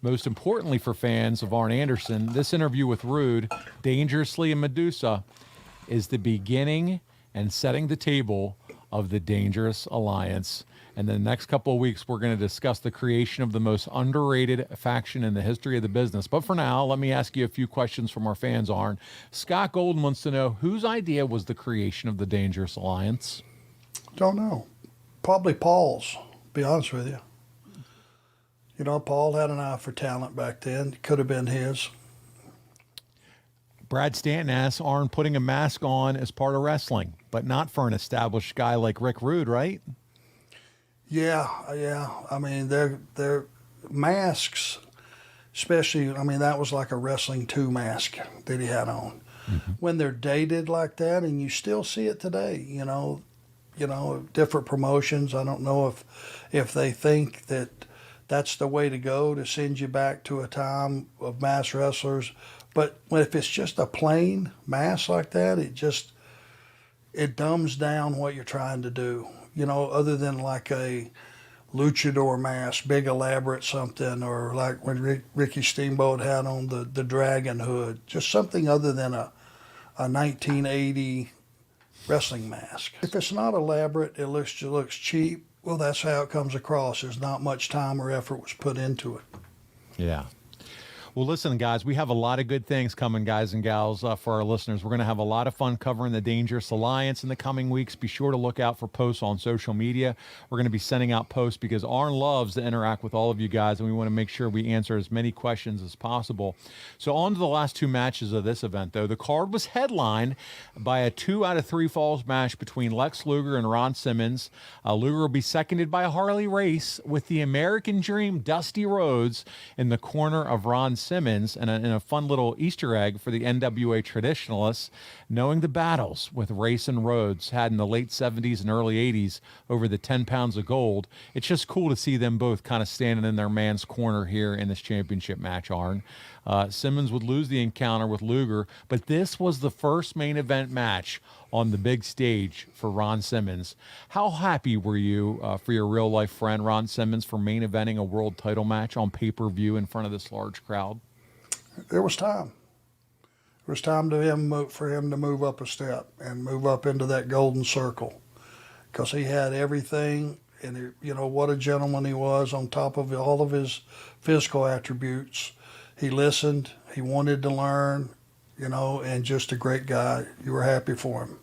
Most importantly for fans of Arn Anderson, this interview with Rude, Dangerously and Medusa, is the beginning and setting the table of the Dangerous Alliance. And the next couple of weeks, we're going to discuss the creation of the most underrated faction in the history of the business. But for now, let me ask you a few questions from our fans, Arn. Scott Golden wants to know, whose idea was the creation of the Dangerous Alliance? Don't know. Probably Paul's, to be honest with you. You know, Paul had an eye for talent back then. It could have been his. Brad Stanton asks, Arn, putting a mask on is part of wrestling, but not for an established guy like Rick Rude, right? Yeah. I mean, they're masks, especially, I mean, that was like a Wrestling 2 mask that he had on. Mm-hmm. When they're dated like that, and you still see it today, you know, different promotions. I don't know if they think that that's the way to go, to send you back to a time of mass wrestlers. But if it's just a plain mask like that, it dumbs down what you're trying to do. You know, other than like a luchador mask, big elaborate something, or like when Ricky Steamboat had on the dragon hood, just something other than a 1980 wrestling mask. If it's not elaborate, it looks cheap. Well, that's how it comes across. There's not much time or effort was put into it. Yeah. Well, listen, guys, we have a lot of good things coming, guys and gals, for our listeners. We're going to have a lot of fun covering the Dangerous Alliance in the coming weeks. Be sure to look out for posts on social media. We're going to be sending out posts because Arn loves to interact with all of you guys, and we want to make sure we answer as many questions as possible. So on to the last two matches of this event, though. The card was headlined by a 2 out of 3 falls match between Lex Luger and Ron Simmons. Luger will be seconded by Harley Race with the American Dream, Dusty Rhodes, in the corner of Ron Simmons, and a fun little Easter egg for the NWA traditionalists, knowing the battles with Race and Rhodes had in the late 70s and early 80s over the 10 pounds of gold. It's just cool to see them both kind of standing in their man's corner here in this championship match, Arn. Simmons would lose the encounter with Luger, but this was the first main event match on the big stage for Ron Simmons. How happy were you for your real-life friend, Ron Simmons, for main eventing a world title match on pay-per-view in front of this large crowd? There was time. It was time for him to move up a step and move up into that golden circle, because he had everything, and what a gentleman he was on top of all of his physical attributes. He listened, he wanted to learn, and just a great guy. You were happy for him.